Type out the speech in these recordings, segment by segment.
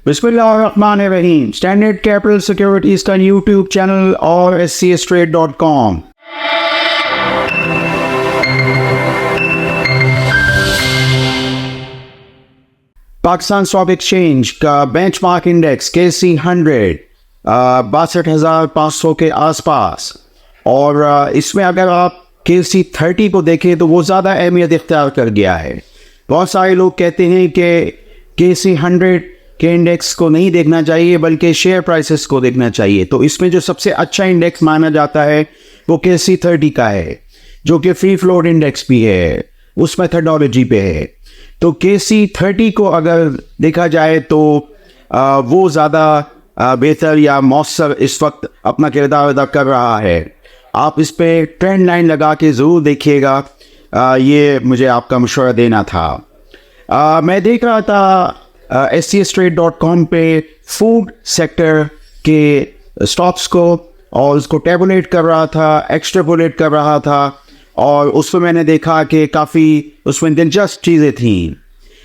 बिस्मिल्लाहिर्रहमानिर्रहीम। Standard capital securities का YouTube channel और scstrade.com। पाकिस्तान स्टॉक एक्सचेंज का बेंचमार्क इंडेक्स KC 100 62,500 के आसपास, और इसमें अगर आप KC 30 को देखें तो वो ज़्यादा अहमियत इख्तियार कर गया है। बहुत सारे लोग कहते हैं कि KC 100 के इंडेक्स को नहीं देखना चाहिए बल्कि शेयर प्राइसेस को देखना चाहिए। तो इसमें जो सबसे अच्छा इंडेक्स माना जाता है वो KC 30 का है, जो कि फ्री फ्लोट इंडेक्स भी है, उस मेथडोलॉजी पे है। तो KC 30 को अगर देखा जाए तो वो ज़्यादा बेहतर या मौसर इस वक्त अपना किरदार अदा कर रहा है। आप इस पर ट्रेंड लाइन लगा के ज़रूर देखिएगा, ये मुझे आपका मशवरा देना था। मैं देख रहा था scstrade.com पे फूड सेक्टर के स्टॉक्स को, और उसको टेबुलेट कर रहा था, एक्स्ट्रापोलेट कर रहा था, और उसमें मैंने देखा कि काफ़ी उसमें दिलचस्प चीज़ें थीं।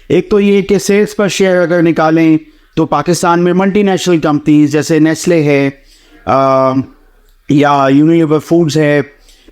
एक तो ये कि सेल्स पर शेयर अगर निकालें तो पाकिस्तान में मल्टीनेशनल कंपनीज जैसे नेस्ले है या यूनिलीवर फूड्स है,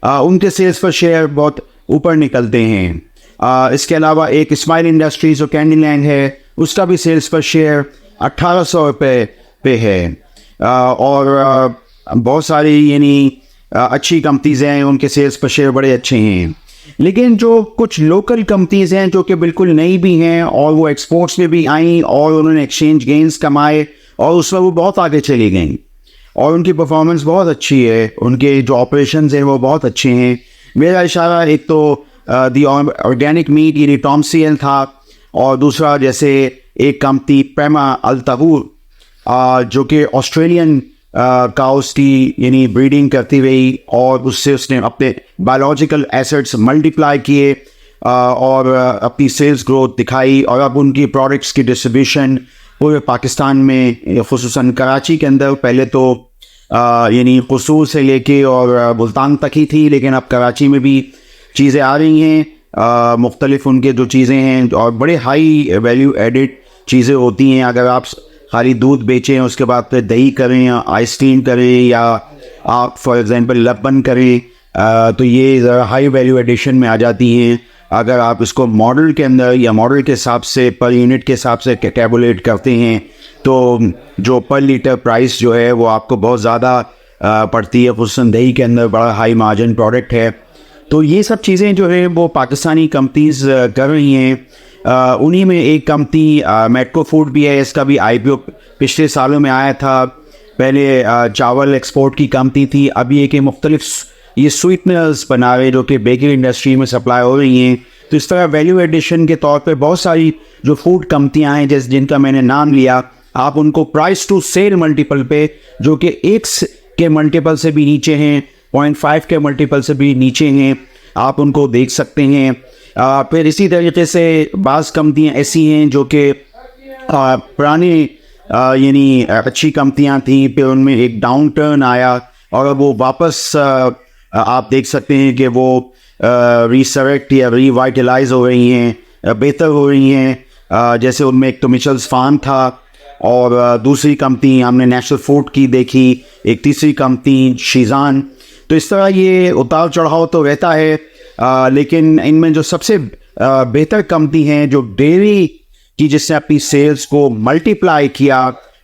उनके सेल्स पर शेयर बहुत ऊपर निकलते हैं। इसके अलावा एक स्माइल इंडस्ट्रीज और कैंडीलैंड है, उसका भी सेल्स पर शेयर 1800 रुपये पे है। और बहुत सारी यानी अच्छी कंपनीज़ हैं, उनके सेल्स पर शेयर बड़े अच्छे हैं। लेकिन जो कुछ लोकल कंपनीज़ हैं जो कि बिल्कुल नई भी हैं और वो एक्सपोर्ट्स में भी आई और उन्होंने एक्सचेंज गेंस कमाए और उसमें वो बहुत आगे चली गई और उनकी परफॉर्मेंस बहुत अच्छी है, उनके जो ऑपरेशंस हैं वो बहुत अच्छे हैं। मेरा इशारा एक तो दी ऑर्गेनिक मीट यानी टॉमसीएल था, और दूसरा जैसे एक कंपनी प्रेमा अल्ताहूर जो कि ऑस्ट्रेलियन काउस की यानी ब्रीडिंग करती रही और उससे उसने अपने बायोलॉजिकल एसेट्स मल्टीप्लाई किए और अपनी सेल्स ग्रोथ दिखाई, और अब उनकी प्रोडक्ट्स की डिस्ट्रीब्यूशन पूरे पाकिस्तान में, खुसूसन कराची के अंदर पहले तो यानी कसूर से लेके और मुल्तान तक ही थी, लेकिन अब कराची में भी चीज़ें आ रही हैं, मुख्तलिफ उनके जो चीज़ें हैं और बड़े हाई वैल्यू एडिड चीज़ें होती हैं। अगर आप खाली दूध बेचें उसके बाद फिर दही करें या आइसक्रीम करें या आप फॉर एग्जांपल लबन करें, तो ये ज़रा हाई वैल्यू एडिशन में आ जाती हैं। अगर आप इसको मॉडल के अंदर या मॉडल के हिसाब से पर यूनिट के हिसाब से कैटेबुलेट करते हैं तो जो पर लीटर प्राइस जो है वो आपको बहुत ज़्यादा पड़ती है, खुसूसन दही के अंदर बड़ा हाई मार्जिन प्रोडक्ट है। तो ये सब चीज़ें जो है वो पाकिस्तानी कंपनीज़ कर रही हैं। उन्हीं में एक कंपनी मेटको फूड भी है, इसका भी IPO पिछले सालों में आया था। पहले चावल एक्सपोर्ट की कंपनी थी, अभी एक मुख्तलिफ ये स्वीटनर्स बना रहे जो कि बेकरी इंडस्ट्री में सप्लाई हो रही हैं। तो इस तरह वैल्यू एडिशन के तौर पे बहुत सारी जो फूड कंपनियां हैं जैसे जिनका मैंने नाम लिया, आप उनको प्राइस टू सेल मल्टीपल पे जो कि 1 के मल्टीपल से भी नीचे हैं, 0.5 के मल्टीपल से भी नीचे हैं, आप उनको देख सकते हैं। फिर इसी तरीके से बाज़ कंपनियां ऐसी हैं जो कि पुरानी यानी अच्छी कंपनियां थी, फिर उनमें एक डाउन टर्न आया और अब वो वापस आप देख सकते हैं कि वो रिसरेक्ट या रिवाइटलाइज हो रही हैं, बेहतर हो रही हैं। जैसे उनमें एक तो मिचेल्स फार्म था और दूसरी कंपनी हमने नेशनल फूड की देखी, एक तीसरी कंपनी शीज़ान। तो इस तरह ये उतार चढ़ाव तो रहता है, लेकिन इनमें जो सबसे बेहतर कंपनी है जो डेयरी की जिसने अपनी सेल्स को मल्टीप्लाई किया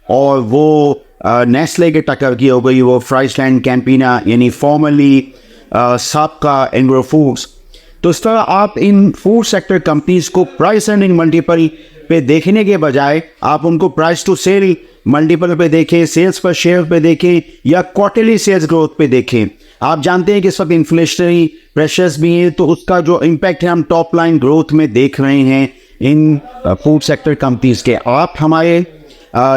और वो नेस्ले के टक्कर की हो गई, वो फ्राइसलैंड कैंपिना यानी फॉर्मली साबका एंग्रो फूड्स। तो इस तरह आप इन फूड सेक्टर कंपनीज़ को प्राइस अर्निंग मल्टीपल पे देखने के बजाय आप उनको प्राइस टू सेल मल्टीपल पे देखें, सेल्स पर शेयर पे देखें या क्वार्टरली सेल्स ग्रोथ पे देखें। आप जानते हैं कि इस वक्त इन्फ्लेशनरी प्रेशर्स भी हैं, तो उसका जो इम्पैक्ट है हम टॉप लाइन ग्रोथ में देख रहे हैं इन फूड सेक्टर कंपनीज़ के। आप हमारे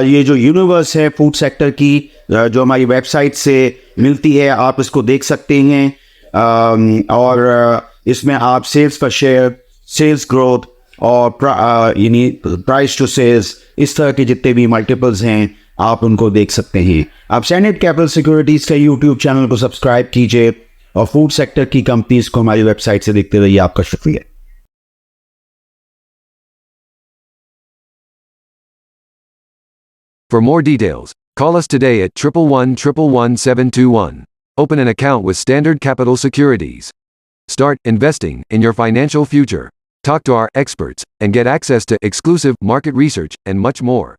ये जो यूनिवर्स है फूड सेक्टर की जो हमारी वेबसाइट से मिलती है, आप इसको देख सकते हैं और इसमें आप सेल्स पर शेयर, सेल्स ग्रोथ और यानी प्राइस टू सेल्स, इस तरह के जितने भी मल्टीपल्स हैं आप उनको देख सकते हैं। आप स्टैंडर्ड कैपिटल सिक्योरिटीज़ का यूट्यूब चैनल को सब्सक्राइब कीजिए और फूड सेक्टर की कंपनीज़ को हमारी वेबसाइट से देखते रहिए। आपका शुक्रिया। For more details, call us today at 111-111-721. Open an account with Standard Capital Securities. Start investing in your financial future. Talk to our experts and get access to exclusive market research and much more.